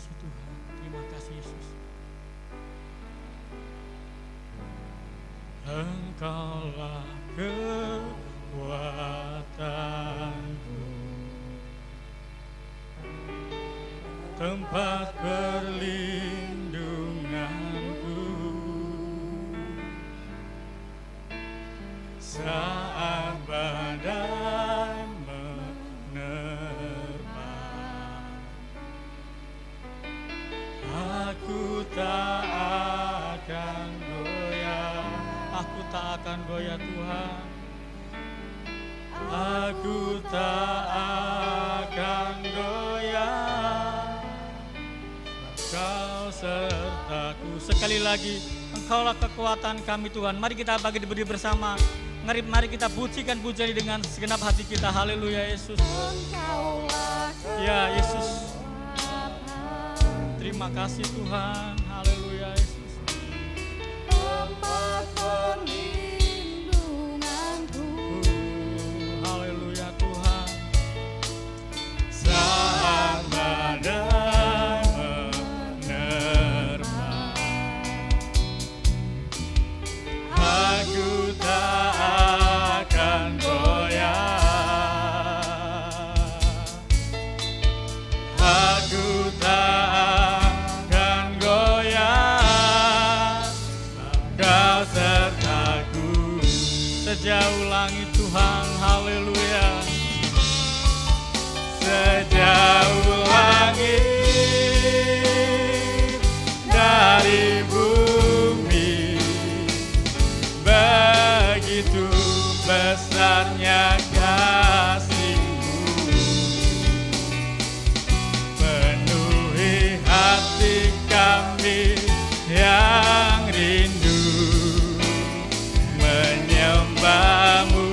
kasih Tuhan, terima kasih Yesus. Engkaulah kekuatanku, tempat perlindunganku, saat badai menerpa. Aku tak akan goyah, aku tak akan goyah Tuhan. Aku tak akan goyah, Kau sertaku. Sekali lagi, Engkaulah kekuatan kami Tuhan. Mari kita bagi berdiri bersama. Mari kita pujikan pujian dengan segenap hati kita. Haleluya Yesus. Ya Yesus. Terima kasih Tuhan. Haleluya Yesus. Tempat perlindunganku, haleluya Tuhan. Saat badai menerpa, aku tak akan goyah. Aku tak akan goyah, Kau sertaku sejauh langit Tuhan. Haleluya. Sejauh langit dari bumi, begitu besarnya kasih-Mu, penuhi hati kami yang rindu menyembah-Mu,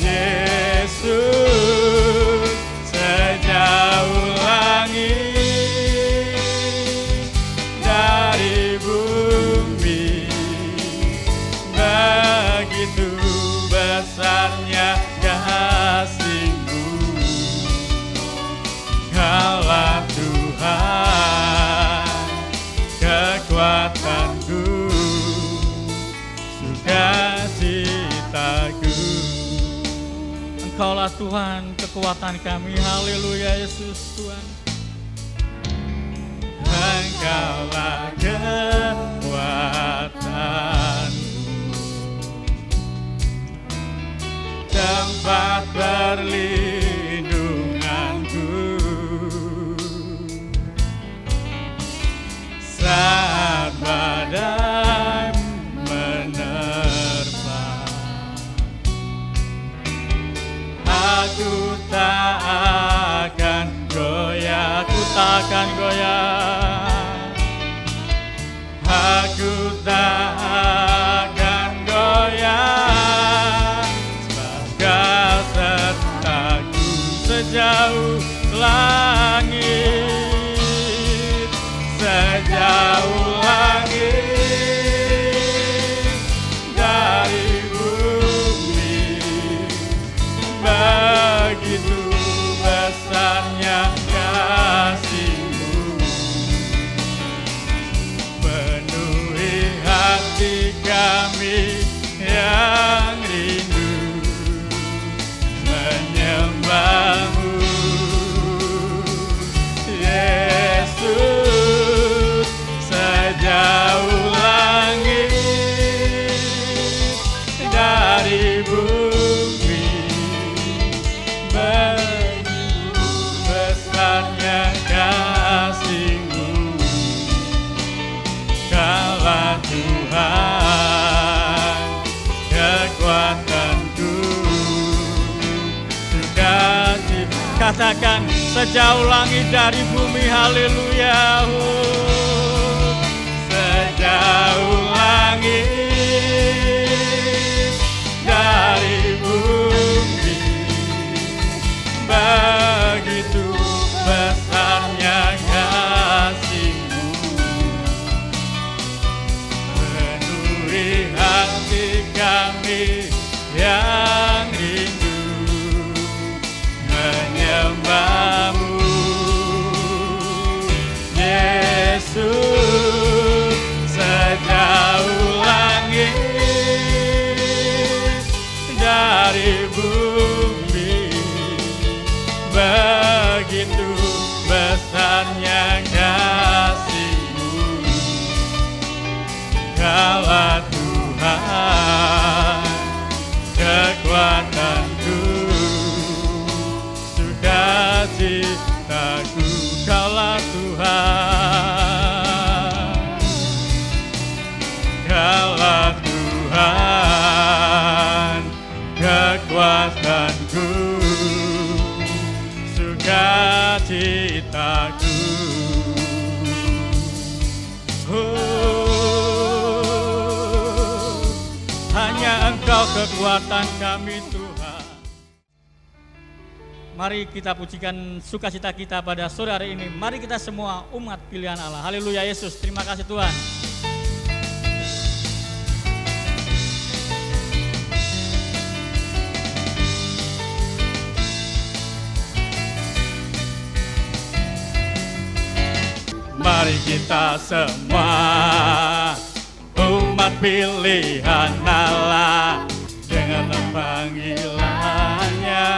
Yesus. Sejauh langit dari bumi, begitu besarnya kasih-Mu, Kaulah Tuhan kekuatanku, sukacitaku. Engkaulah Tuhan kekuatan kami. Haleluya Yesus Tuhan. Engkaulah kekuatanku, tempat perlindunganku, saat badai menerpa. Aku tak akan goyah, aku tak akan goyah. Aku tak akan goyah, sebab Kau sertaku sejauh langit, sejauh langit dari bumi, begitu besarnya kasih-Mu, penuhi hati kami yang rindu menyembah-Mu, Yesus. Sejauh langit dari bumi, begitu besarnya kasih-Mu, Kaulah Tuhan kekuatanku, sukacita. Katakan sejauh langit dari bumi. Haleluya. Sejauh langit dari bumi, begitu besarnya kasih-Mu, penuhi hati kami yang rindu menyembah-Mu, hanya Engkau kekuatan kami Tuhan. Mari kita pujikan sukacita kita pada sore hari ini. Mari kita semua umat pilihan Allah. Haleluya Yesus, terima kasih Tuhan. Mari kita semua umat pilihan Allah, dengarlah panggilannya,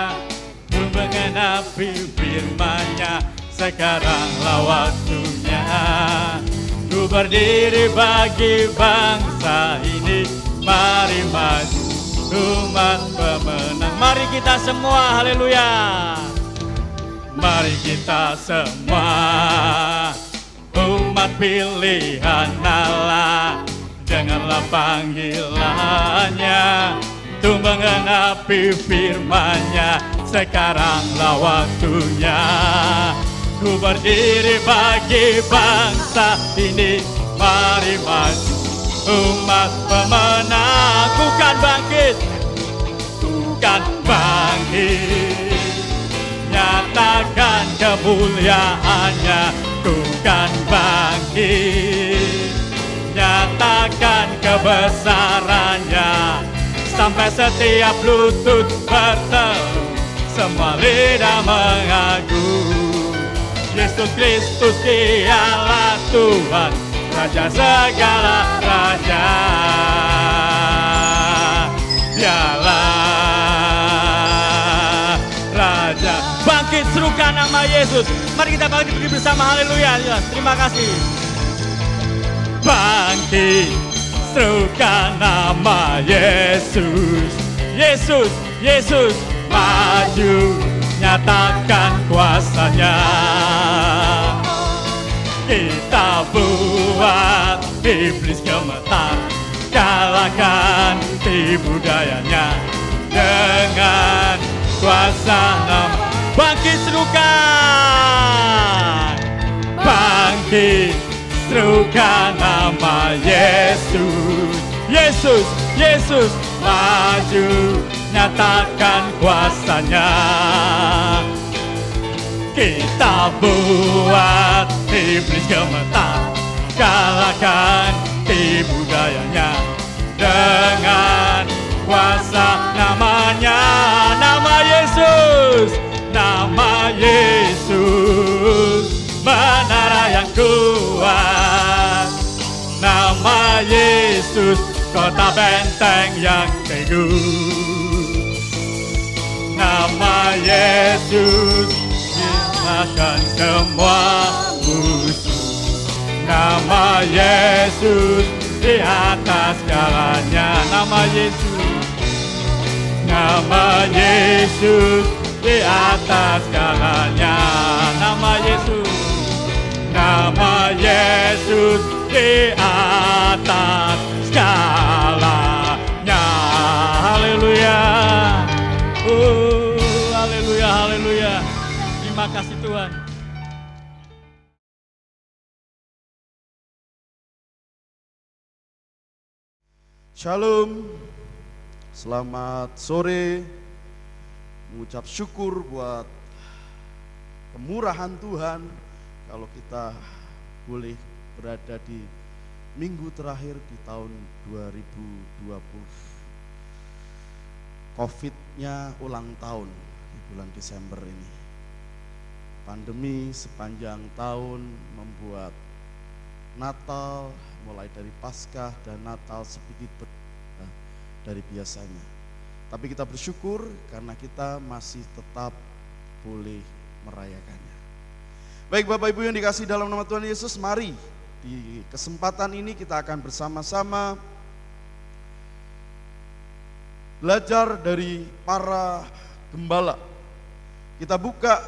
menggenapi firman-Nya. Sekaranglah waktunya, ku berdiri bagi bangsa ini. Mari maju umat pemenang. Mari kita semua, haleluya. Mari kita semua umat pilihan Allah, dengarlah panggilannya, untuk menggenapi firman-Nya. Sekaranglah waktunya, ku berdiri bagi bangsa ini. Mari maju umat pemenang. Ku kan bangkit, nyatakan kemuliaan-Nya. Ku kan bangkit, nyatakan kebesaran-Nya, sampai setiap lutut berteru, semua lidah mengaku. Yesus Kristus Dialah Tuhan, Raja segala raja. Dialah Raja. Bangkit, serukan nama Yesus. Mari kita bangkit bersama, haleluya. Terima kasih. Bangkit, serukan nama Yesus. Yesus, Yesus, maju, nyatakan kuasa-Nya. Kita buat iblis gemetar, kalahkan tipu dayanya dengan kuasa nama. Bangkit, serukan, bangkit, serukan nama Yesus. Yesus, Yesus, maju, nyatakan kuasa-Nya. Kita buat iblis gemetar, kalahkan tipu dayanya dengan kuasa namanya. Nama Yesus, nama Yesus, menara yang kuat. Nama Yesus, kota benteng yang teguh. Nama Yesus, kalahkan semua musuh. Nama Yesus, di atas segalanya. Nama Yesus, nama Yesus, di atas segalanya. Nama Yesus, nama Yesus, di atas segalanya. Haleluya. Haleluya, haleluya. Terima kasih Tuhan. Shalom, selamat sore. Mengucap syukur buat kemurahan Tuhan kalau kita boleh berada di minggu terakhir di tahun 2020. Covid-nya ulang tahun di bulan Desember ini. Pandemi sepanjang tahun membuat Natal mulai dari Paskah dan Natal sedikit berbeda dari biasanya. Tapi kita bersyukur karena kita masih tetap boleh merayakannya. Baik Bapak Ibu yang dikasihi dalam nama Tuhan Yesus, mari di kesempatan ini kita akan bersama-sama belajar dari para gembala. Kita buka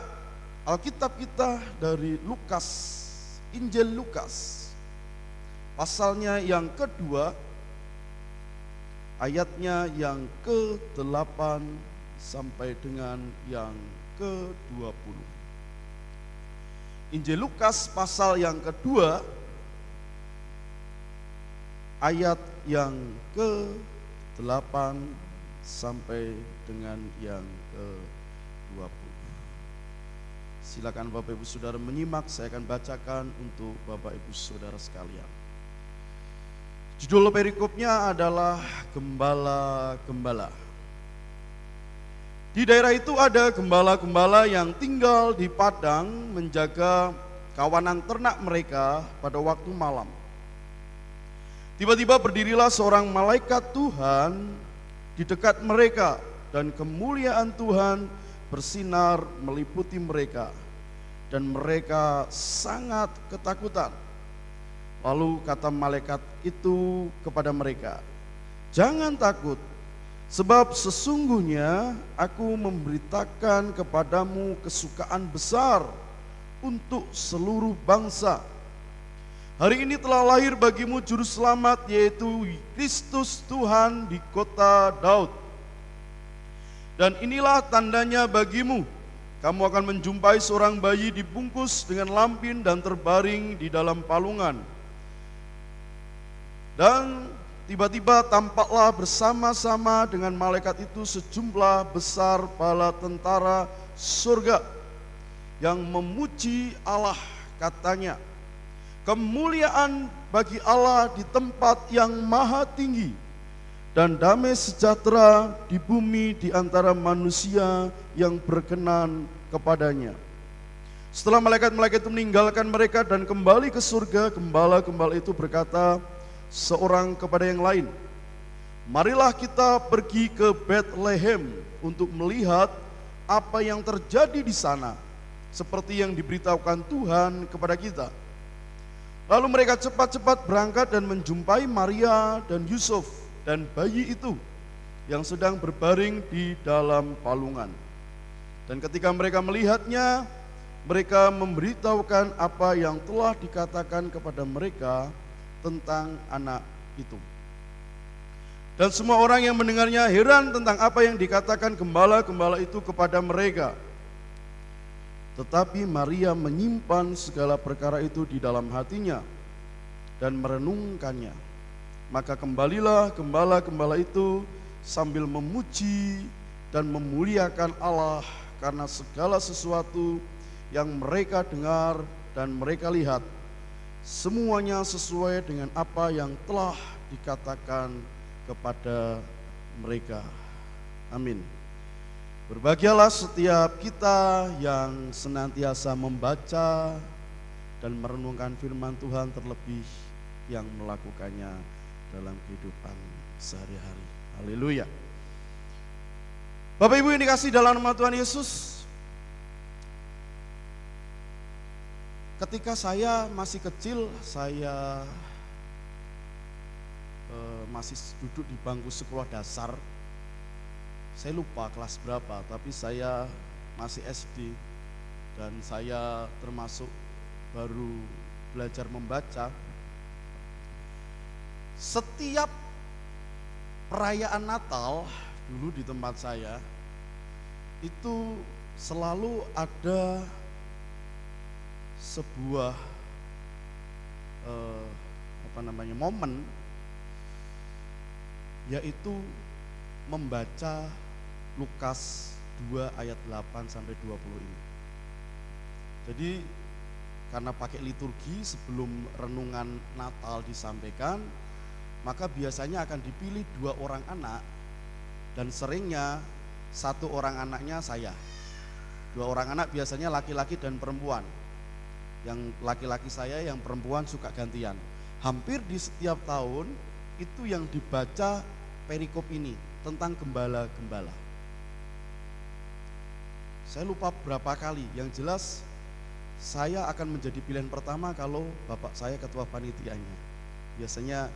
Alkitab kita dari Lukas, Injil Lukas, pasalnya yang kedua, ayatnya yang ke-8 sampai dengan yang ke-20. Injil Lukas pasal yang kedua, ayat yang ke-8 8 sampai dengan yang ke-20. Silakan Bapak Ibu Saudara menyimak, saya akan bacakan untuk Bapak Ibu Saudara sekalian. Judul perikopnya adalah Gembala-Gembala. Di daerah itu ada gembala-gembala yang tinggal di padang menjaga kawanan ternak mereka pada waktu malam. Tiba-tiba berdirilah seorang malaikat Tuhan di dekat mereka, dan kemuliaan Tuhan bersinar meliputi mereka, dan mereka sangat ketakutan. Lalu kata malaikat itu kepada mereka, "Jangan takut, sebab sesungguhnya aku memberitakan kepadamu kesukaan besar untuk seluruh bangsa. Hari ini telah lahir bagimu juru selamat, yaitu Kristus Tuhan di kota Daud. Dan inilah tandanya bagimu, kamu akan menjumpai seorang bayi dibungkus dengan lampin dan terbaring di dalam palungan." Dan tiba-tiba tampaklah bersama-sama dengan malaikat itu sejumlah besar bala tentara surga yang memuji Allah, katanya, "Kemuliaan bagi Allah di tempat yang maha tinggi, dan damai sejahtera di bumi di antara manusia yang berkenan kepadanya." Setelah malaikat-malaikat itu meninggalkan mereka dan kembali ke surga, gembala-gembala itu berkata seorang kepada yang lain, "Marilah kita pergi ke Bethlehem untuk melihat apa yang terjadi di sana, seperti yang diberitahukan Tuhan kepada kita." Lalu mereka cepat-cepat berangkat dan menjumpai Maria dan Yusuf dan bayi itu yang sedang berbaring di dalam palungan. Dan ketika mereka melihatnya, mereka memberitahukan apa yang telah dikatakan kepada mereka tentang anak itu. Dan semua orang yang mendengarnya heran tentang apa yang dikatakan gembala-gembala itu kepada mereka. Tetapi Maria menyimpan segala perkara itu di dalam hatinya dan merenungkannya. Maka kembalilah gembala-gembala itu sambil memuji dan memuliakan Allah karena segala sesuatu yang mereka dengar dan mereka lihat, semuanya sesuai dengan apa yang telah dikatakan kepada mereka. Amin. Berbahagialah setiap kita yang senantiasa membaca dan merenungkan firman Tuhan, terlebih yang melakukannya dalam kehidupan sehari-hari. Haleluya. Bapak Ibu yang dikasihi dalam nama Tuhan Yesus, ketika saya masih kecil, saya masih duduk di bangku sekolah dasar. Saya lupa kelas berapa, tapi saya masih SD dan saya termasuk baru belajar membaca. Setiap perayaan Natal dulu di tempat saya itu selalu ada sebuah momen, yaitu membaca Lukas 2 ayat 8 sampai 20 ini. Jadi karena pakai liturgi sebelum renungan Natal disampaikan, maka biasanya akan dipilih 2 orang anak, dan seringnya 1 orang anaknya saya. 2 orang anak biasanya laki-laki dan perempuan. Yang laki-laki saya, yang perempuan suka gantian. Hampir di setiap tahun itu yang dibaca perikop ini tentang gembala-gembala. Saya lupa berapa kali, yang jelas saya akan menjadi pilihan pertama kalau bapak saya ketua panitianya. Biasanya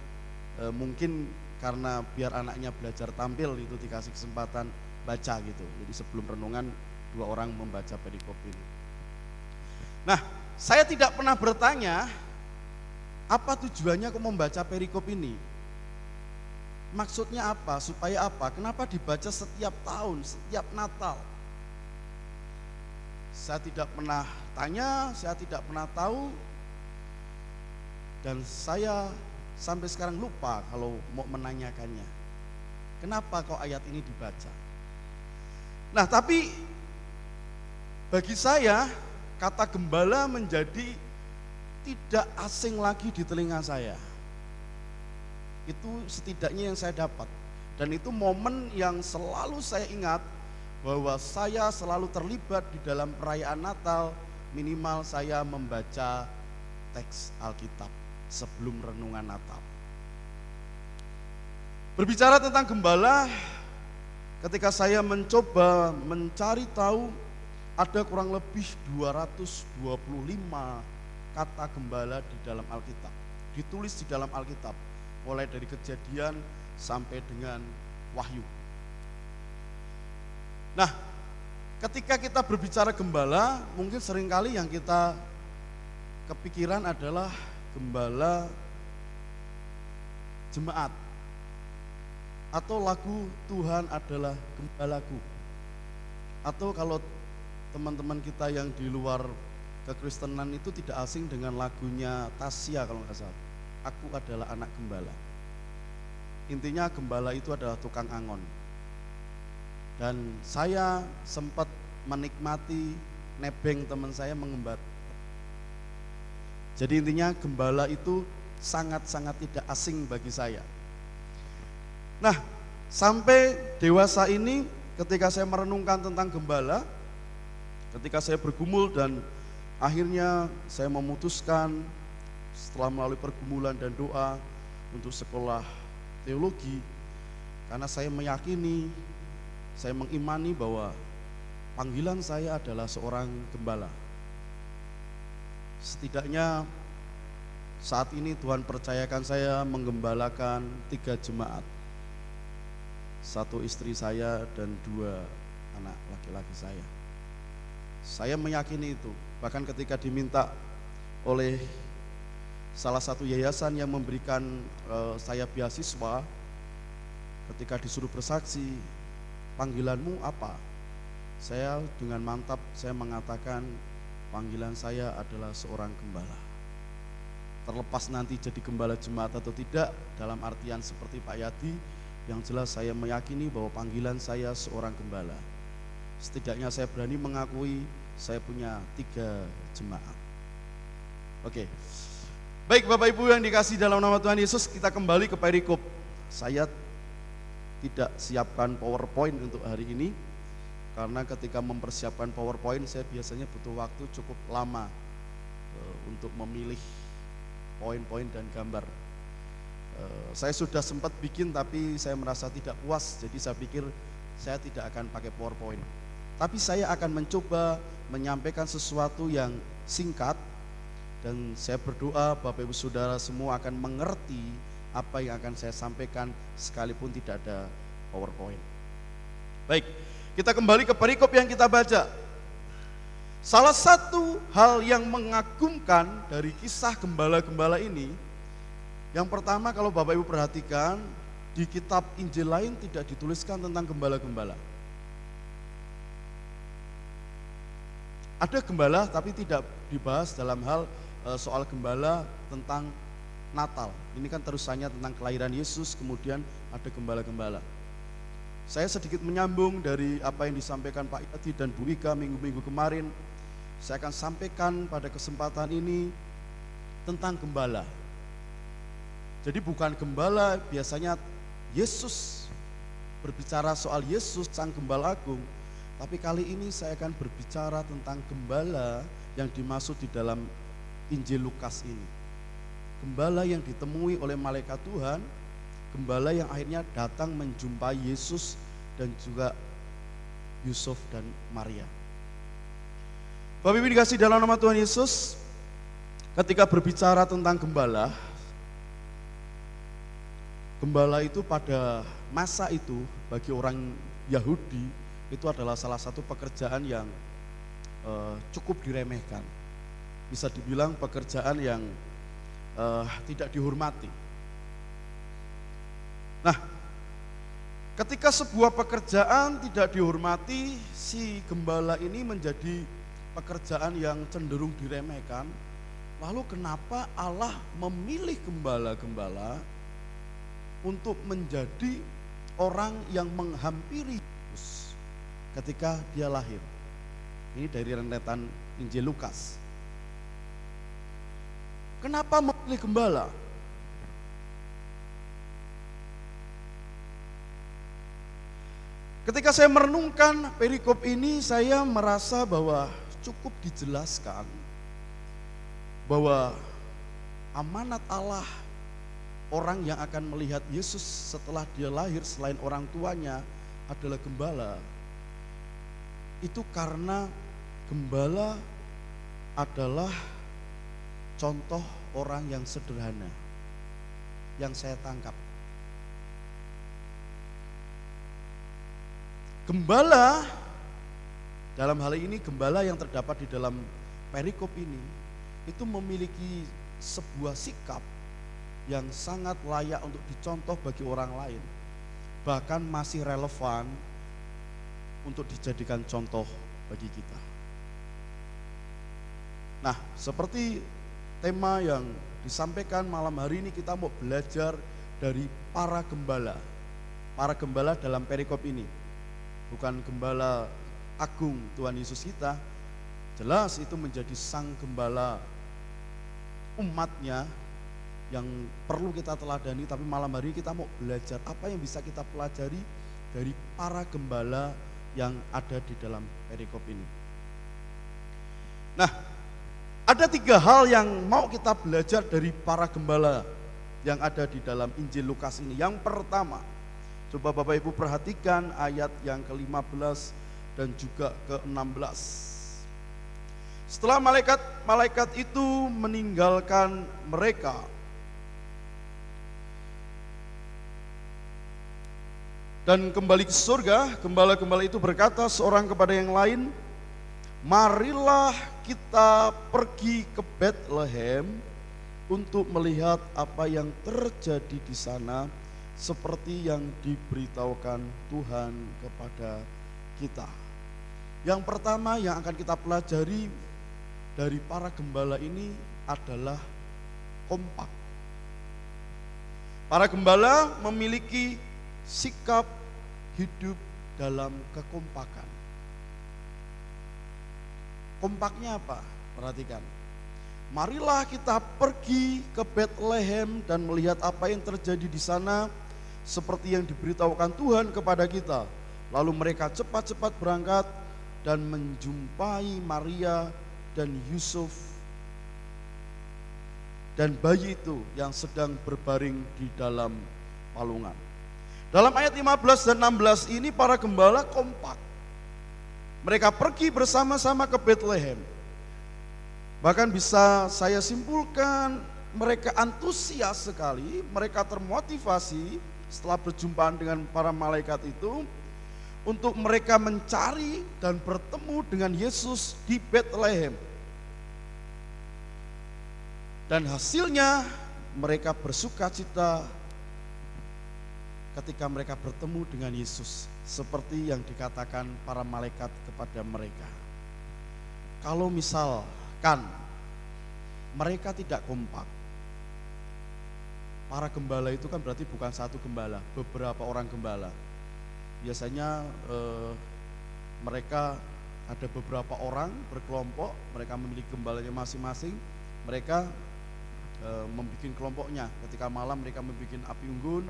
mungkin karena biar anaknya belajar tampil itu dikasih kesempatan baca gitu. Jadi sebelum renungan 2 orang membaca perikop ini. Nah, saya tidak pernah bertanya apa tujuannya kok membaca perikop ini. Maksudnya apa? Supaya apa? Kenapa dibaca setiap tahun, setiap Natal? Saya tidak pernah tanya, saya tidak pernah tahu, dan saya sampai sekarang lupa kalau mau menanyakannya. Kenapa kok ayat ini dibaca? Nah, tapi bagi saya kata gembala menjadi tidak asing lagi di telinga saya. Itu setidaknya yang saya dapat. Dan itu momen yang selalu saya ingat bahwa saya selalu terlibat di dalam perayaan Natal, minimal saya membaca teks Alkitab sebelum renungan Natal. Berbicara tentang gembala, ketika saya mencoba mencari tahu, ada kurang lebih 225 kata gembala di dalam Alkitab. Ditulis di dalam Alkitab, mulai dari Kejadian sampai dengan Wahyu. Nah, ketika kita berbicara gembala, mungkin seringkali yang kita kepikiran adalah gembala jemaat. Atau lagu Tuhan adalah gembalaku. Atau kalau teman-teman kita yang di luar kekristenan itu tidak asing dengan lagunya Tasya kalau nggak salah. Aku adalah anak gembala. Intinya gembala itu adalah tukang angon. Dan saya sempat menikmati nebeng teman saya mengembat. Jadi intinya gembala itu sangat-sangat tidak asing bagi saya. Nah, sampai dewasa ini ketika saya merenungkan tentang gembala, ketika saya bergumul dan akhirnya saya memutuskan setelah melalui pergumulan dan doa untuk sekolah teologi, karena saya meyakini, saya mengimani bahwa panggilan saya adalah seorang gembala. Setidaknya saat ini Tuhan percayakan saya menggembalakan 3 jemaat. 1 istri saya dan 2 anak laki-laki saya. Saya meyakini itu. Bahkan ketika diminta oleh salah satu yayasan yang memberikan saya beasiswa, ketika disuruh bersaksi, panggilanmu apa? Saya dengan mantap saya mengatakan panggilan saya adalah seorang gembala. Terlepas nanti jadi gembala jemaat atau tidak, dalam artian seperti Pak Yadi, yang jelas saya meyakini bahwa panggilan saya seorang gembala. Setidaknya saya berani mengakui saya punya 3 jemaat. Oke. Baik Bapak Ibu yang dikasih dalam nama Tuhan Yesus, kita kembali ke perikop. Saya tidak siapkan PowerPoint untuk hari ini, karena ketika mempersiapkan PowerPoint saya biasanya butuh waktu cukup lama untuk memilih poin-poin dan gambar. Saya sudah sempat bikin tapi saya merasa tidak puas, jadi saya pikir saya tidak akan pakai PowerPoint. Tapi saya akan mencoba menyampaikan sesuatu yang singkat, dan saya berdoa Bapak Ibu Saudara semua akan mengerti apa yang akan saya sampaikan sekalipun tidak ada PowerPoint. Baik, kita kembali ke perikop yang kita baca. Salah satu hal yang mengagumkan dari kisah gembala-gembala ini, yang pertama kalau Bapak Ibu perhatikan, di kitab Injil lain tidak dituliskan tentang gembala-gembala. Ada gembala tapi tidak dibahas dalam hal soal gembala tentang Natal. Ini kan terusannya tentang kelahiran Yesus, kemudian ada gembala-gembala. Saya sedikit menyambung dari apa yang disampaikan Pak Yadi dan Bu Ika minggu-minggu kemarin. Saya akan sampaikan pada kesempatan ini tentang gembala. Jadi bukan gembala, biasanya Yesus berbicara soal Yesus sang gembala agung, tapi kali ini saya akan berbicara tentang gembala yang dimaksud di dalam Injil Lukas ini. Gembala yang ditemui oleh malaikat Tuhan, gembala yang akhirnya datang menjumpai Yesus dan juga Yusuf dan Maria. Bapak Ibu dikasih dalam nama Tuhan Yesus, ketika berbicara tentang gembala, gembala itu pada masa itu bagi orang Yahudi itu adalah salah satu pekerjaan yang cukup diremehkan. Bisa dibilang pekerjaan yang tidak dihormati. Nah, ketika sebuah pekerjaan tidak dihormati, si gembala ini menjadi pekerjaan yang cenderung diremehkan. Lalu kenapa Allah memilih gembala-gembala untuk menjadi orang yang menghampiri Yesus ketika dia lahir. Ini dari rentetan Injil Lukas. Kenapa memilih gembala? Ketika saya merenungkan perikop ini, saya merasa bahwa cukup dijelaskan bahwa amanat Allah orang yang akan melihat Yesus setelah dia lahir selain orang tuanya adalah gembala. Itu karena gembala adalah contoh orang yang sederhana yang saya tangkap. Gembala, dalam hal ini gembala yang terdapat di dalam perikop ini, itu memiliki sebuah sikap yang sangat layak untuk dicontoh bagi orang lain. Bahkan masih relevan untuk dijadikan contoh bagi kita. Nah, seperti tema yang disampaikan malam hari ini, kita mau belajar dari para gembala. Para gembala dalam perikop ini. Bukan gembala agung Tuhan Yesus kita. Jelas itu menjadi sang gembala umatnya yang perlu kita teladani, tapi malam hari kita mau belajar apa yang bisa kita pelajari dari para gembala yang ada di dalam perikop ini. Nah, ada 3 hal yang mau kita belajar dari para gembala yang ada di dalam Injil Lukas ini. Yang pertama, coba Bapak Ibu perhatikan ayat yang ke-15 dan juga ke-16. Setelah malaikat itu meninggalkan mereka, dan kembali ke surga, gembala-gembala itu berkata seorang kepada yang lain, marilah kita pergi ke Betlehem untuk melihat apa yang terjadi di sana, seperti yang diberitahukan Tuhan kepada kita. Yang pertama yang akan kita pelajari dari para gembala ini adalah kompak. Para gembala memiliki sikap hidup dalam kekompakan. Kompaknya apa? Perhatikan. Marilah kita pergi ke Betlehem dan melihat apa yang terjadi di sana, seperti yang diberitahukan Tuhan kepada kita. Lalu mereka cepat-cepat berangkat dan menjumpai Maria dan Yusuf dan bayi itu yang sedang berbaring di dalam palungan. Dalam ayat 15 dan 16 ini para gembala kompak. Mereka pergi bersama-sama ke Betlehem. Bahkan bisa saya simpulkan mereka antusias sekali, mereka termotivasi setelah berjumpaan dengan para malaikat itu untuk mereka mencari dan bertemu dengan Yesus di Betlehem. Dan hasilnya mereka bersukacita ketika mereka bertemu dengan Yesus, seperti yang dikatakan para malaikat kepada mereka. Kalau misalkan mereka tidak kompak, para gembala itu kan berarti bukan satu gembala, beberapa orang gembala. Biasanya mereka ada beberapa orang berkelompok, mereka memiliki gembalanya masing-masing, mereka membuat kelompoknya. Ketika malam mereka membuat api unggun,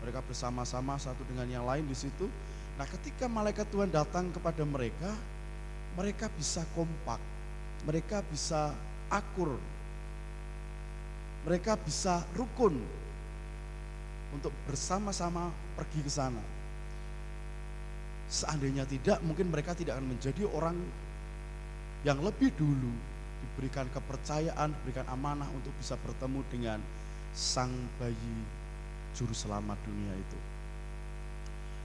mereka bersama-sama satu dengan yang lain di situ. Nah, ketika malaikat Tuhan datang kepada mereka, mereka bisa kompak, mereka bisa akur, mereka bisa rukun untuk bersama-sama pergi ke sana. Seandainya tidak, mungkin mereka tidak akan menjadi orang yang lebih dulu diberikan kepercayaan, diberikan amanah untuk bisa bertemu dengan sang bayi juru selamat dunia itu.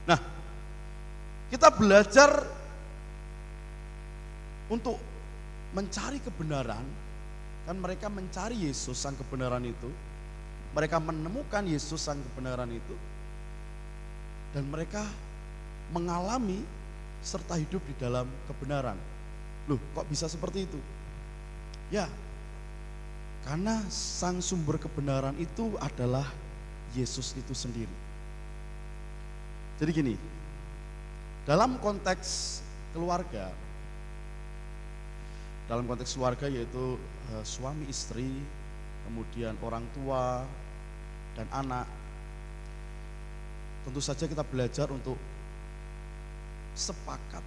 Nah, kita belajar untuk mencari kebenaran, kan mereka mencari Yesus sang kebenaran itu, mereka menemukan Yesus sang kebenaran itu, dan mereka mengalami serta hidup di dalam kebenaran. Loh, kok bisa seperti itu? Ya, karena sang sumber kebenaran itu adalah Yesus itu sendiri. Jadi gini, dalam konteks keluarga, yaitu suami istri, kemudian orang tua dan anak, tentu saja kita belajar untuk sepakat,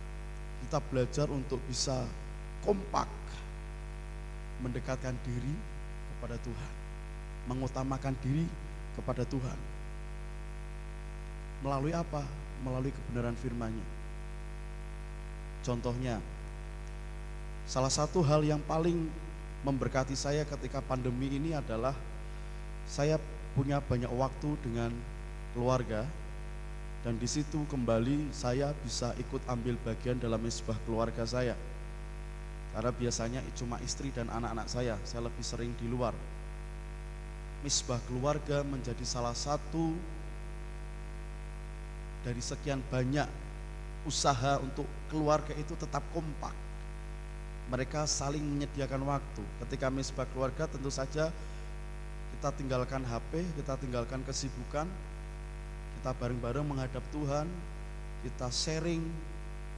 kita belajar untuk bisa kompak mendekatkan diri kepada Tuhan, mengutamakan diri kepada Tuhan. Melalui apa? Melalui kebenaran firman-Nya. Contohnya, salah satu hal yang paling memberkati saya ketika pandemi ini adalah saya punya banyak waktu dengan keluarga, dan di situ kembali saya bisa ikut ambil bagian dalam misbah keluarga saya. Karena biasanya cuma istri dan anak-anak saya lebih sering di luar. Misbah keluarga menjadi salah satu dari sekian banyak usaha untuk keluarga itu tetap kompak. Mereka saling menyediakan waktu. Ketika misbah keluarga tentu saja kita tinggalkan HP, kita tinggalkan kesibukan, kita bareng-bareng menghadap Tuhan, kita sharing.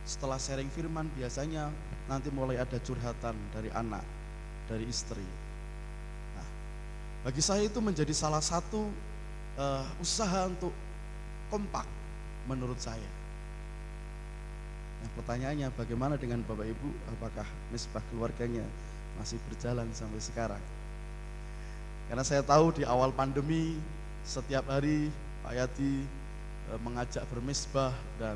Setelah sharing firman biasanya nanti mulai ada curhatan dari anak, dari istri. Nah, bagi saya itu menjadi salah satu usaha untuk kompak menurut saya. Nah, pertanyaannya bagaimana dengan Bapak Ibu? Apakah misbah keluarganya masih berjalan sampai sekarang? Karena saya tahu di awal pandemi setiap hari Pak Yadi mengajak bermisbah dan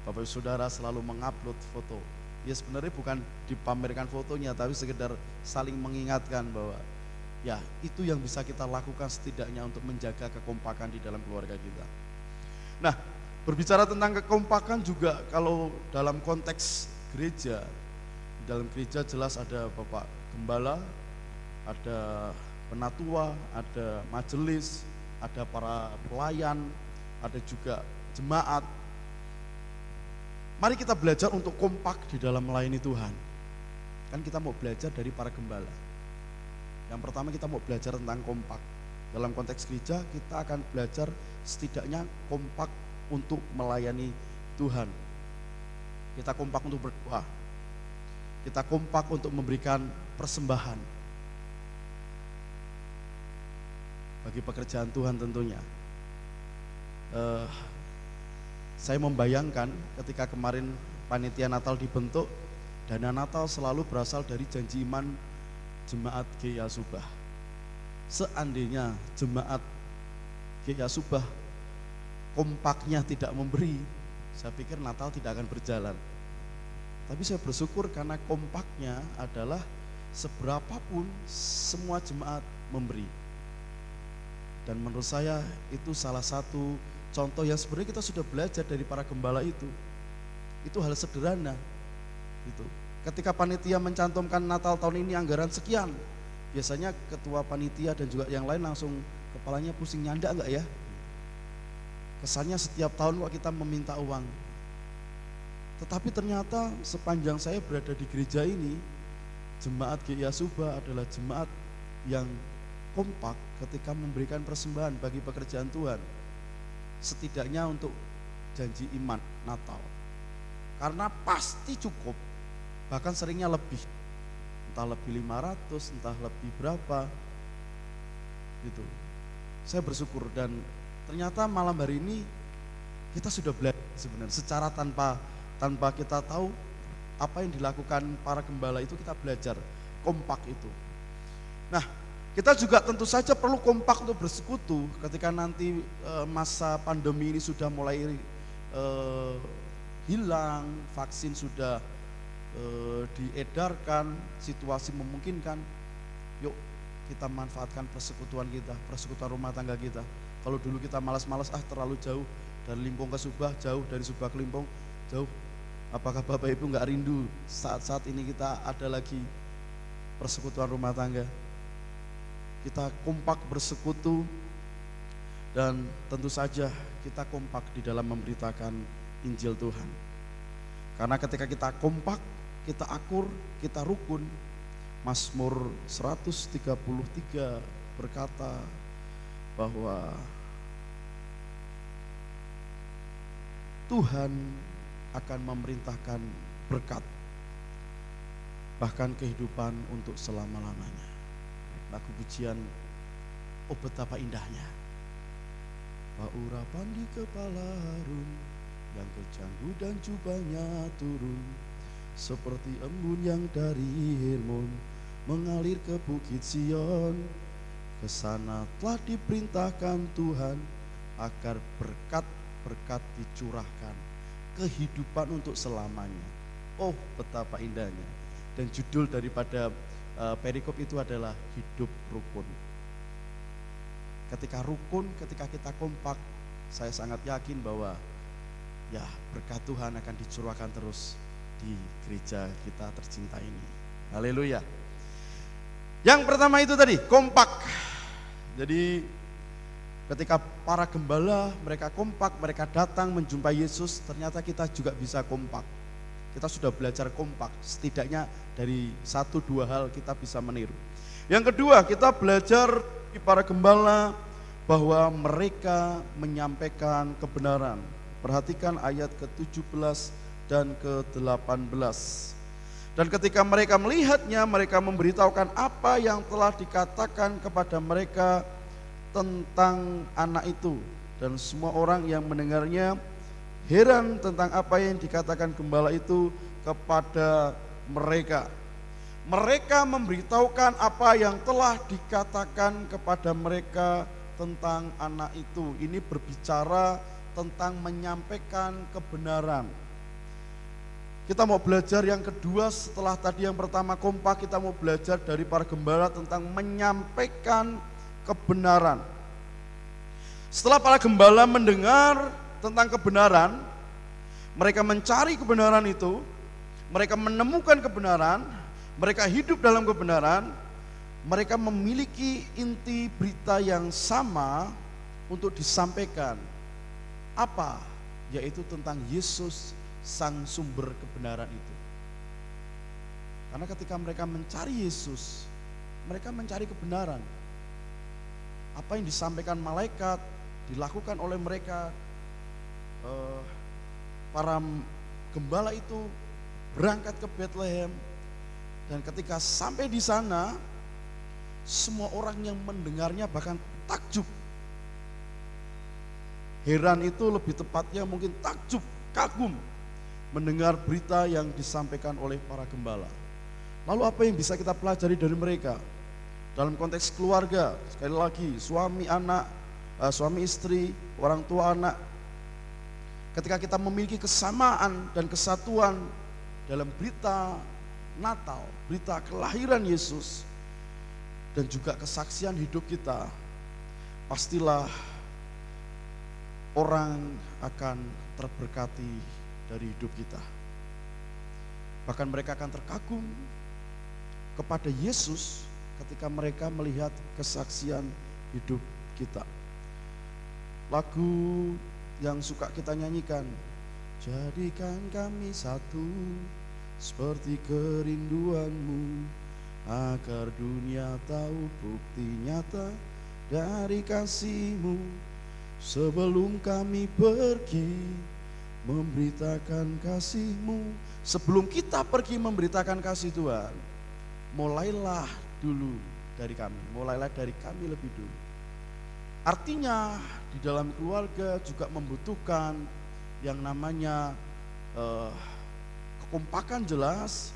Bapak Ibu Saudara selalu mengupload foto. Ya sebenarnya bukan dipamerkan fotonya, tapi sekedar saling mengingatkan bahwa ya itu yang bisa kita lakukan setidaknya untuk menjaga kekompakan di dalam keluarga kita. Nah, berbicara tentang kekompakan juga kalau dalam konteks gereja, di dalam gereja jelas ada Bapak Gembala, ada penatua, ada majelis, ada para pelayan, ada juga jemaat. Mari kita belajar untuk kompak di dalam melayani Tuhan. Kan kita mau belajar dari para gembala. Yang pertama kita mau belajar tentang kompak. Dalam konteks gereja kita akan belajar setidaknya kompak untuk melayani Tuhan. Kita kompak untuk berdoa. Kita kompak untuk memberikan persembahan bagi pekerjaan Tuhan tentunya. Saya membayangkan ketika kemarin panitia Natal dibentuk, dana Natal selalu berasal dari janji iman jemaat GIA Subah. Seandainya jemaat GIA Subah kompaknya tidak memberi, saya pikir Natal tidak akan berjalan. Tapi saya bersyukur karena kompaknya adalah seberapapun semua jemaat memberi. Dan menurut saya itu salah satu contoh yang sebenarnya kita sudah belajar dari para gembala itu. Itu hal sederhana. Gitu. Ketika panitia mencantumkan Natal tahun ini anggaran sekian, biasanya ketua panitia dan juga yang lain langsung kepalanya pusing, nyanda enggak ya? Kesannya setiap tahun kok kita meminta uang. Tetapi ternyata sepanjang saya berada di gereja ini, jemaat GIA Subah adalah jemaat yang kompak ketika memberikan persembahan bagi pekerjaan Tuhan. Setidaknya untuk janji iman Natal. Karena pasti cukup, bahkan seringnya lebih. Entah lebih 500, entah lebih berapa. Gitu. Saya bersyukur dan ternyata malam hari ini kita sudah belajar sebenarnya secara tanpa kita tahu apa yang dilakukan para gembala itu, kita belajar kompak itu. Nah, kita juga tentu saja perlu kompak untuk bersekutu ketika nanti masa pandemi ini sudah mulai hilang, vaksin sudah diedarkan, situasi memungkinkan. Yuk kita manfaatkan persekutuan kita, persekutuan rumah tangga kita. Kalau dulu kita malas-malas, terlalu jauh dari Limpung ke Subah, jauh dari Subah ke Limpung, jauh. Apakah Bapak Ibu nggak rindu saat-saat ini kita ada lagi persekutuan rumah tangga? Kita kompak bersekutu dan tentu saja kita kompak di dalam memberitakan Injil Tuhan. Karena ketika kita kompak, kita akur, kita rukun. Mazmur 133 berkata bahwa Tuhan akan memerintahkan berkat, bahkan kehidupan untuk selama-lamanya. Lagu pujian, oh betapa indahnya. Urapan di kepala Harun, yang kecanggu dan jubahnya turun, seperti embun yang dari Hermon mengalir ke bukit Sion. Kesana telah diperintahkan Tuhan agar berkat-berkat dicurahkan, kehidupan untuk selamanya. Oh betapa indahnya. Dan judul daripada perikop itu adalah hidup rukun. Ketika rukun, ketika kita kompak, saya sangat yakin bahwa ya berkat Tuhan akan dicurahkan terus di gereja kita tercinta ini. Haleluya. Yang pertama itu tadi, kompak. Jadi ketika para gembala mereka kompak, mereka datang menjumpai Yesus, ternyata kita juga bisa kompak. Kita sudah belajar kompak, setidaknya dari 1-2 hal kita bisa meniru. Yang kedua, kita belajar di para gembala bahwa mereka menyampaikan kebenaran. Perhatikan ayat ke-17 dan ke-18. Dan ketika mereka melihatnya, mereka memberitahukan apa yang telah dikatakan kepada mereka tentang anak itu. Dan semua orang yang mendengarnya heran tentang apa yang dikatakan gembala itu kepada mereka. Mereka memberitahukan apa yang telah dikatakan kepada mereka tentang anak itu. Ini berbicara tentang menyampaikan kebenaran. Kita mau belajar yang kedua setelah tadi yang pertama kompak, kita mau belajar dari para gembala tentang menyampaikan kebenaran. Setelah para gembala mendengar tentang kebenaran, mereka mencari kebenaran itu, mereka menemukan kebenaran, mereka hidup dalam kebenaran, mereka memiliki inti berita yang sama untuk disampaikan. Apa? Yaitu tentang Yesus, sang sumber kebenaran itu. Karena ketika mereka mencari Yesus, mereka mencari kebenaran. Apa yang disampaikan malaikat, dilakukan oleh mereka. Para gembala itu berangkat ke Bethlehem, dan ketika sampai di sana, semua orang yang mendengarnya bahkan takjub. Heran itu lebih tepatnya mungkin takjub, kagum mendengar berita yang disampaikan oleh para gembala. Lalu apa yang bisa kita pelajari dari mereka? Dalam konteks keluarga, sekali lagi suami anak, suami istri, orang tua anak. Ketika kita memiliki kesamaan dan kesatuan dalam berita Natal, berita kelahiran Yesus, dan juga kesaksian hidup kita, pastilah orang akan terberkati dari hidup kita. Bahkan mereka akan terkagum kepada Yesus ketika mereka melihat kesaksian hidup kita. Lagu yang suka kita nyanyikan, jadikan kami satu seperti kerinduanmu, agar dunia tahu bukti nyata dari kasihmu. Sebelum kami pergi memberitakan kasihmu. Sebelum kita pergi memberitakan kasih Tuhan, mulailah dulu dari kami, mulailah dari kami lebih dulu. Artinya di dalam keluarga juga membutuhkan yang namanya kekompakan jelas.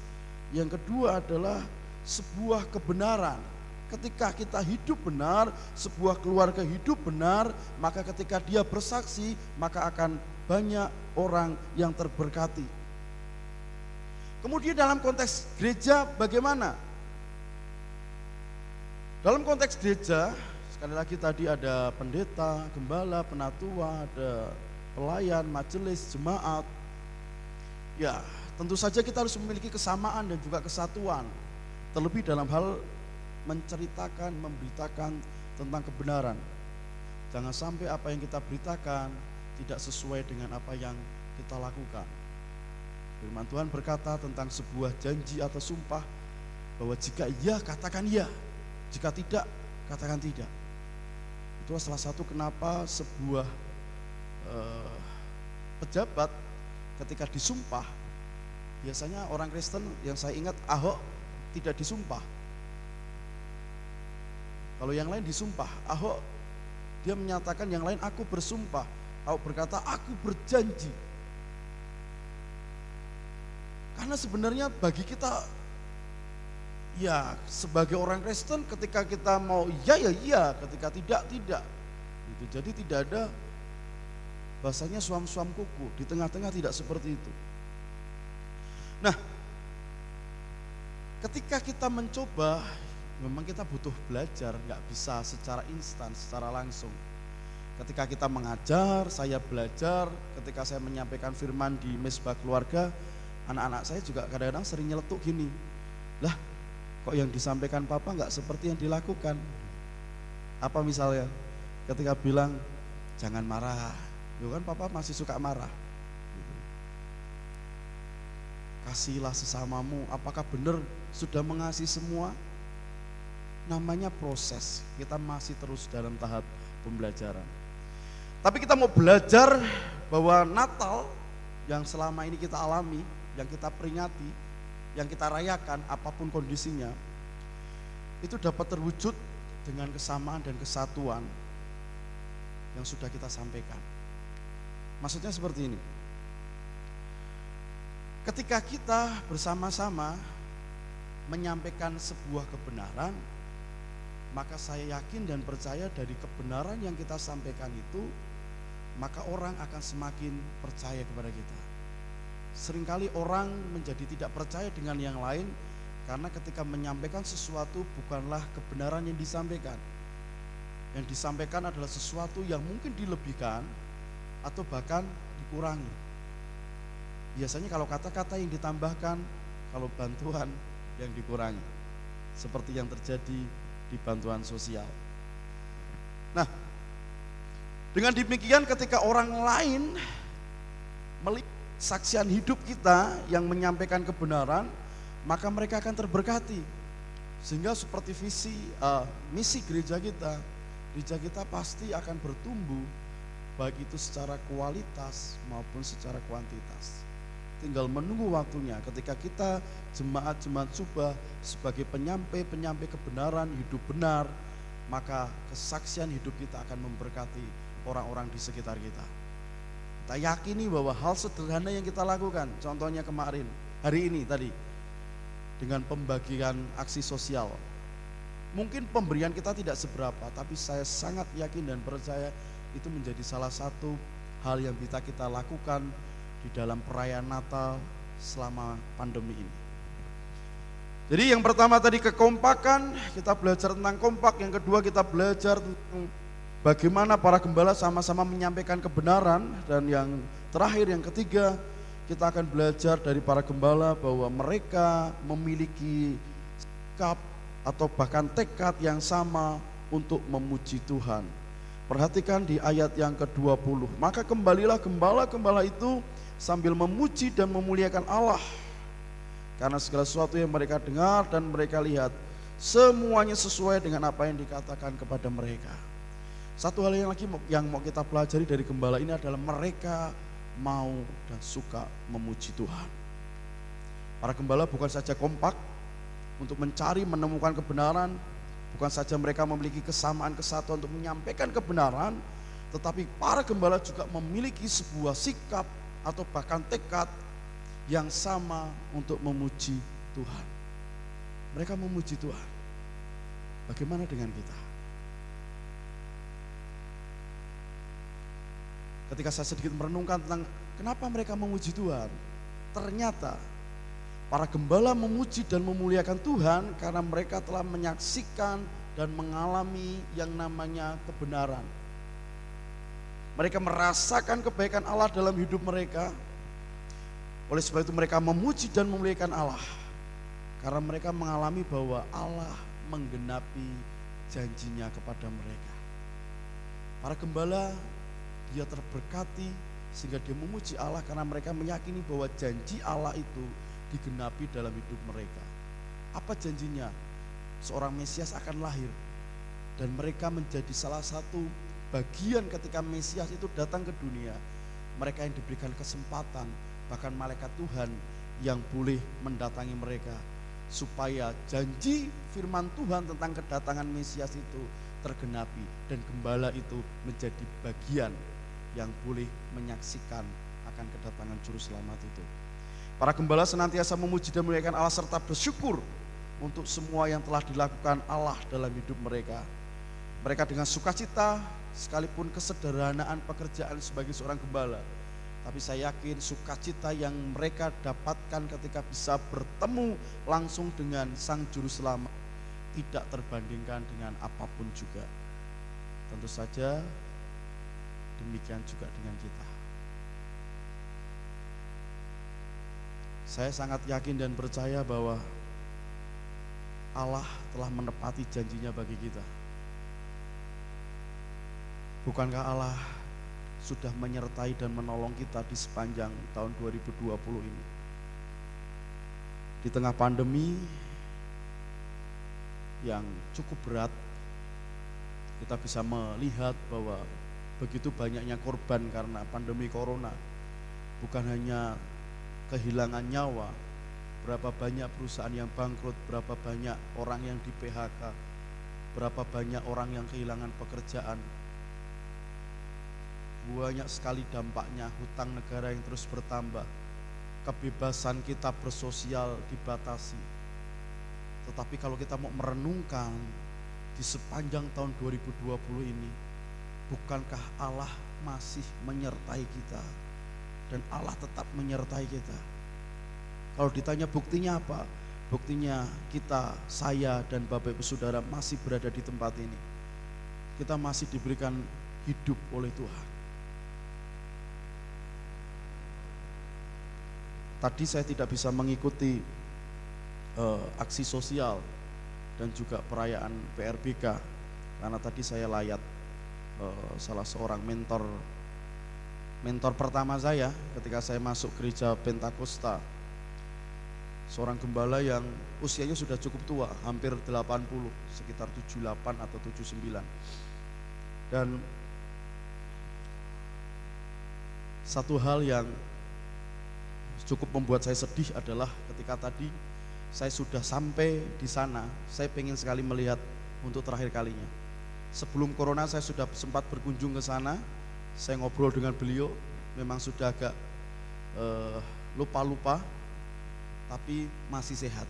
Yang kedua adalah sebuah kebenaran. Ketika kita hidup benar, sebuah keluarga hidup benar, maka ketika dia bersaksi, maka akan banyak orang yang terberkati. Kemudian dalam konteks gereja bagaimana? Dalam konteks gereja, sekali lagi tadi ada pendeta, gembala, penatua, ada pelayan, majelis, jemaat. Ya, tentu saja kita harus memiliki kesamaan dan juga kesatuan. Terlebih dalam hal menceritakan, memberitakan tentang kebenaran. Jangan sampai apa yang kita beritakan tidak sesuai dengan apa yang kita lakukan. Firman Tuhan berkata tentang sebuah janji atau sumpah, bahwa jika iya katakan iya, jika tidak katakan tidak. Itu salah satu kenapa sebuah pejabat ketika disumpah, biasanya orang Kristen yang saya ingat Ahok tidak disumpah. Kalau yang lain disumpah, Ahok dia menyatakan yang lain aku bersumpah. Ahok berkata aku berjanji. Karena sebenarnya bagi kita, ya sebagai orang Kristen ketika kita mau iya ya iya, ketika tidak tidak. Gitu. Jadi tidak ada bahasanya suam-suam kuku, di tengah-tengah tidak seperti itu. Nah, ketika kita mencoba, memang kita butuh belajar, nggak bisa secara instan, secara langsung. Ketika kita mengajar, saya belajar, ketika saya menyampaikan firman di mesbah keluarga, anak-anak saya juga kadang-kadang sering nyeletuk gini, lah kok yang disampaikan papa nggak seperti yang dilakukan. Apa misalnya, ketika bilang jangan marah, yo kan papa masih suka marah. Gitu. Kasihilah sesamamu, apakah benar sudah mengasihi semua? Namanya proses, kita masih terus dalam tahap pembelajaran. Tapi kita mau belajar bahwa Natal yang selama ini kita alami, yang kita peringati, yang kita rayakan apapun kondisinya, itu dapat terwujud dengan kesamaan dan kesatuan yang sudah kita sampaikan. Maksudnya seperti ini, ketika kita bersama-sama menyampaikan sebuah kebenaran, maka saya yakin dan percaya dari kebenaran yang kita sampaikan itu, maka orang akan semakin percaya kepada kita. Seringkali orang menjadi tidak percaya dengan yang lain karena ketika menyampaikan sesuatu bukanlah kebenaran yang disampaikan. Yang disampaikan adalah sesuatu yang mungkin dilebihkan atau bahkan dikurangi. Biasanya kalau kata-kata yang ditambahkan, kalau bantuan yang dikurangi. Seperti yang terjadi di bantuan sosial. Nah, dengan demikian ketika orang lain melihat saksian hidup kita yang menyampaikan kebenaran, maka mereka akan terberkati. Sehingga seperti misi gereja kita pasti akan bertumbuh, baik itu secara kualitas maupun secara kuantitas. Tinggal menunggu waktunya ketika kita jemaat-jemaat Subah sebagai penyampai kebenaran, hidup benar, maka kesaksian hidup kita akan memberkati orang-orang di sekitar kita. Kita yakini bahwa hal sederhana yang kita lakukan, contohnya kemarin, hari ini tadi, dengan pembagian aksi sosial. Mungkin pemberian kita tidak seberapa, tapi saya sangat yakin dan percaya itu menjadi salah satu hal yang bisa kita lakukan di dalam perayaan Natal selama pandemi ini. Jadi yang pertama tadi kekompakan, kita belajar tentang kompak. Yang kedua kita belajar tentang bagaimana para gembala sama-sama menyampaikan kebenaran. Dan yang terakhir, yang ketiga, kita akan belajar dari para gembala bahwa mereka memiliki sikap atau bahkan tekad yang sama untuk memuji Tuhan. Perhatikan di ayat yang ke-20, maka kembalilah gembala-gembala itu sambil memuji dan memuliakan Allah, karena segala sesuatu yang mereka dengar dan mereka lihat, semuanya sesuai dengan apa yang dikatakan kepada mereka. Satu hal yang lagi yang mau kita pelajari dari gembala ini adalah mereka mau dan suka memuji Tuhan. Para gembala bukan saja kompak untuk mencari menemukan kebenaran, bukan saja mereka memiliki kesamaan kesatuan untuk menyampaikan kebenaran, tetapi para gembala juga memiliki sebuah sikap atau bahkan tekad yang sama untuk memuji Tuhan. Mereka memuji Tuhan. Bagaimana dengan kita? Ketika saya sedikit merenungkan tentang kenapa mereka memuji Tuhan, ternyata para gembala memuji dan memuliakan Tuhan karena mereka telah menyaksikan dan mengalami yang namanya kebenaran. Mereka merasakan kebaikan Allah dalam hidup mereka. Oleh sebab itu mereka memuji dan memuliakan Allah, karena mereka mengalami bahwa Allah menggenapi janjinya kepada mereka. Para gembala, dia terberkati sehingga dia memuji Allah karena mereka meyakini bahwa janji Allah itu digenapi dalam hidup mereka. Apa janjinya? Seorang Mesias akan lahir, dan mereka menjadi salah satu bagian ketika Mesias itu datang ke dunia. mereka yang diberikan kesempatan, bahkan malaikat Tuhan yang boleh mendatangi mereka, supaya janji firman Tuhan tentang kedatangan Mesias itu tergenapi, dan gembala itu menjadi bagian yang boleh menyaksikan akan kedatangan juru selamat itu. Para gembala senantiasa memuji dan memuliakan Allah serta bersyukur untuk semua yang telah dilakukan Allah dalam hidup mereka. Mereka dengan sukacita, sekalipun kesederhanaan pekerjaan sebagai seorang gembala, tapi saya yakin sukacita yang mereka dapatkan ketika bisa bertemu langsung dengan Sang Juru Selamat tidak terbandingkan dengan apapun juga. Tentu saja demikian juga dengan kita. Saya sangat yakin dan percaya bahwa Allah telah menepati janjinya bagi kita. Bukankah Allah sudah menyertai dan menolong kita di sepanjang tahun 2020 ini? Di tengah pandemi yang cukup berat, kita bisa melihat bahwa begitu banyaknya korban karena pandemi corona. Bukan hanya kehilangan nyawa, berapa banyak perusahaan yang bangkrut, berapa banyak orang yang di PHK, berapa banyak orang yang kehilangan pekerjaan. Banyak sekali dampaknya, hutang negara yang terus bertambah, kebebasan kita bersosial dibatasi. Tetapi kalau kita mau merenungkan di sepanjang tahun 2020 ini, bukankah Allah masih menyertai kita? Dan Allah tetap menyertai kita. Kalau ditanya buktinya apa? Buktinya kita, saya dan Bapak Ibu Saudara masih berada di tempat ini. Kita masih diberikan hidup oleh Tuhan. Tadi saya tidak bisa mengikuti aksi sosial dan juga perayaan PRBK karena tadi saya layat salah seorang mentor pertama saya ketika saya masuk gereja Pentakosta, seorang gembala yang usianya sudah cukup tua, hampir 80, sekitar 78 atau 79. Dan satu hal yang cukup membuat saya sedih adalah ketika tadi saya sudah sampai di sana, saya pengen sekali melihat untuk terakhir kalinya. Sebelum corona saya sudah sempat berkunjung ke sana, saya ngobrol dengan beliau, memang sudah agak lupa-lupa, tapi masih sehat.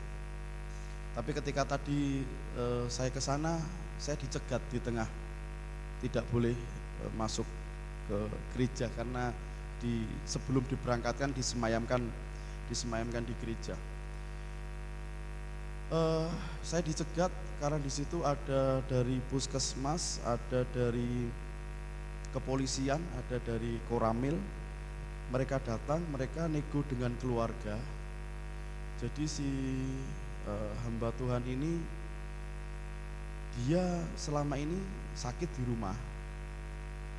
Tapi ketika tadi saya ke sana, saya dicegat di tengah, tidak boleh masuk ke gereja karena sebelum diberangkatkan disemayamkan di gereja. Saya dicegat karena di situ ada dari puskesmas, ada dari kepolisian, ada dari Koramil. Mereka datang, mereka nego dengan keluarga. Jadi si hamba Tuhan ini, dia selama ini sakit di rumah,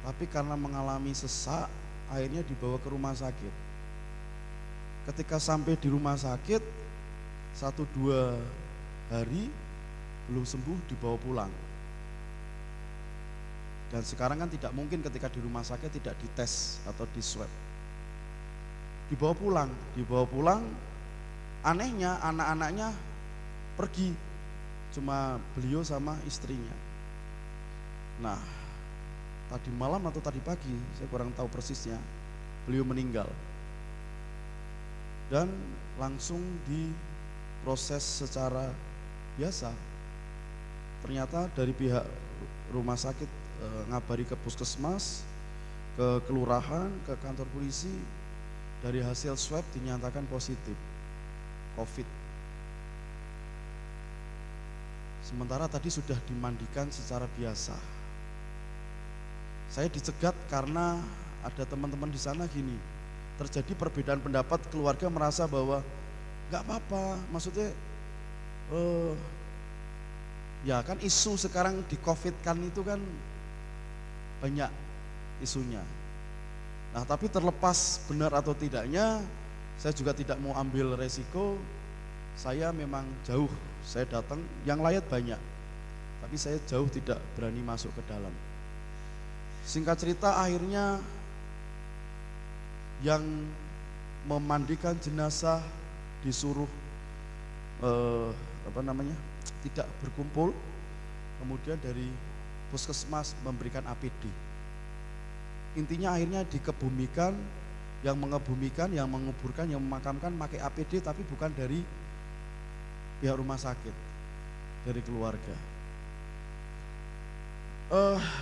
tapi karena mengalami sesak, akhirnya dibawa ke rumah sakit. Ketika sampai di rumah sakit 1-2 hari belum sembuh, dibawa pulang. Dan sekarang kan tidak mungkin ketika di rumah sakit tidak dites atau di swab. Dibawa pulang, anehnya anak-anaknya pergi, cuma beliau sama istrinya. Nah, tadi malam atau tadi pagi, saya kurang tahu persisnya, beliau meninggal. Dan langsung diproses secara biasa. Ternyata dari pihak rumah sakit ngabari ke puskesmas, ke kelurahan, ke kantor polisi, dari hasil swab dinyatakan positif COVID. Sementara tadi sudah dimandikan secara biasa. Saya dicegat karena ada teman-teman di sana gini, terjadi perbedaan pendapat, keluarga merasa bahwa nggak apa-apa, maksudnya ya kan isu sekarang di COVID kan itu kan banyak isunya. Nah, tapi terlepas benar atau tidaknya, saya juga tidak mau ambil resiko. Saya memang jauh, saya datang, yang layat banyak, tapi saya jauh tidak berani masuk ke dalam. Singkat cerita, akhirnya yang memandikan jenazah disuruh tidak berkumpul, kemudian dari puskesmas memberikan APD. Intinya akhirnya dikebumikan, yang mengebumikan, yang menguburkan, yang memakamkan pakai APD, tapi bukan dari pihak rumah sakit, dari keluarga.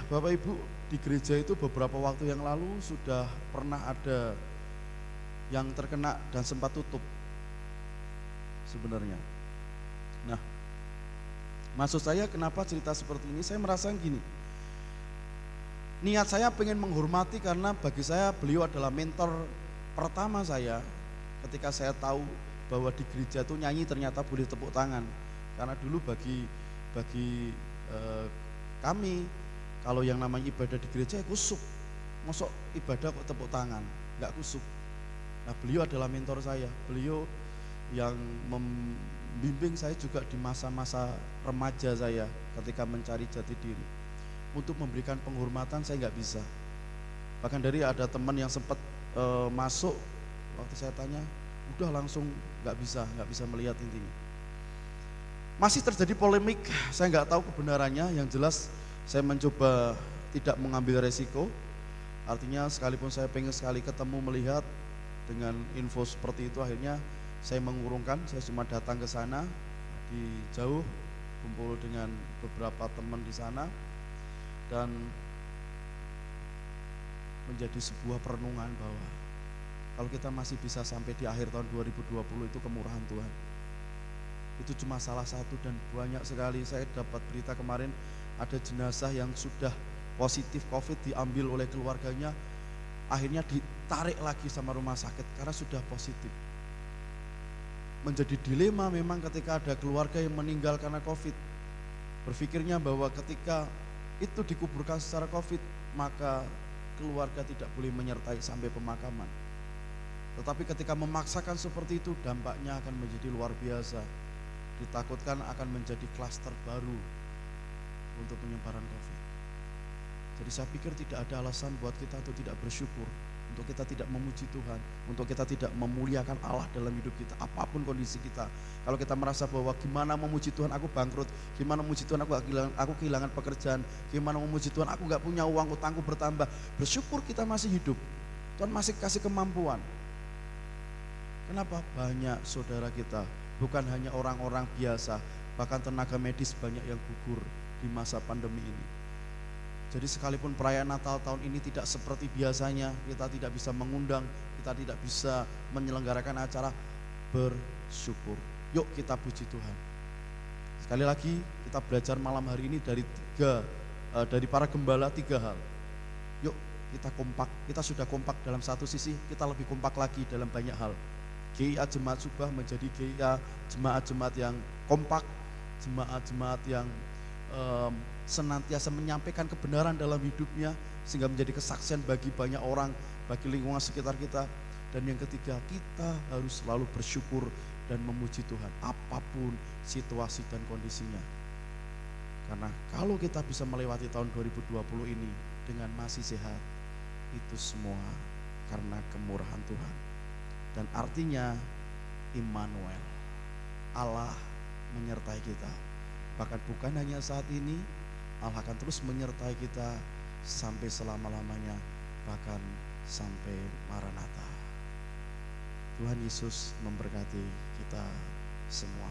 Bapak Ibu, di gereja itu beberapa waktu yang lalu sudah pernah ada yang terkena dan sempat tutup sebenarnya. Nah, maksud saya kenapa cerita seperti ini, saya merasa gini, niat saya pengen menghormati karena bagi saya beliau adalah mentor pertama saya ketika saya tahu bahwa di gereja itu nyanyi ternyata boleh tepuk tangan. Karena dulu bagi kami, kalau yang namanya ibadah di gereja ya kusuk, masuk ibadah kok tepuk tangan, nggak kusuk. Nah, beliau adalah mentor saya, beliau yang membimbing saya juga di masa-masa remaja saya ketika mencari jati diri. Untuk memberikan penghormatan saya nggak bisa. Bahkan dari ada teman yang sempat masuk, waktu saya tanya, udah langsung nggak bisa melihat intinya. Masih terjadi polemik, saya nggak tahu kebenarannya. Yang jelas saya mencoba tidak mengambil resiko. Artinya sekalipun saya pengen sekali ketemu melihat dengan info seperti itu, akhirnya saya mengurungkan. Saya cuma datang ke sana di jauh, kumpul dengan beberapa teman di sana, dan menjadi sebuah perenungan bahwa kalau kita masih bisa sampai di akhir tahun 2020 itu kemurahan Tuhan. Itu cuma salah satu dan banyak sekali. Saya dapat berita kemarin ada jenazah yang sudah positif COVID diambil oleh keluarganya, akhirnya ditarik lagi sama rumah sakit karena sudah positif. Menjadi dilema memang ketika ada keluarga yang meninggal karena COVID. Berpikirnya bahwa ketika itu dikuburkan secara COVID, maka keluarga tidak boleh menyertai sampai pemakaman. Tetapi ketika memaksakan seperti itu, dampaknya akan menjadi luar biasa. Ditakutkan akan menjadi klaster baru untuk penyebaran COVID. Jadi saya pikir tidak ada alasan buat kita untuk tidak bersyukur, untuk kita tidak memuji Tuhan, untuk kita tidak memuliakan Allah dalam hidup kita, apapun kondisi kita. Kalau kita merasa bahwa gimana memuji Tuhan aku bangkrut, gimana memuji Tuhan aku kehilangan pekerjaan, gimana memuji Tuhan aku gak punya uang, utangku bertambah, bersyukur kita masih hidup. Tuhan masih kasih kemampuan. Kenapa? Banyak saudara kita, bukan hanya orang-orang biasa, bahkan tenaga medis banyak yang gugur di masa pandemi ini. Jadi sekalipun perayaan Natal tahun ini tidak seperti biasanya, kita tidak bisa mengundang, kita tidak bisa menyelenggarakan acara, bersyukur. Yuk kita puji Tuhan. Sekali lagi kita belajar malam hari ini dari para gembala 3 hal. Yuk kita kompak, kita sudah kompak dalam satu sisi, kita lebih kompak lagi dalam banyak hal. GIA Jemaat Subah menjadi GIA jemaat-jemaat yang kompak, jemaat-jemaat yang senantiasa menyampaikan kebenaran dalam hidupnya sehingga menjadi kesaksian bagi banyak orang, bagi lingkungan sekitar kita. Dan yang ketiga, kita harus selalu bersyukur dan memuji Tuhan apapun situasi dan kondisinya. Karena kalau kita bisa melewati tahun 2020 ini dengan masih sehat, itu semua karena kemurahan Tuhan. Dan artinya Immanuel, Allah menyertai kita. Bahkan bukan hanya saat ini, Allah akan terus menyertai kita sampai selama-lamanya, bahkan sampai Maranatha. Tuhan Yesus memberkati kita semua.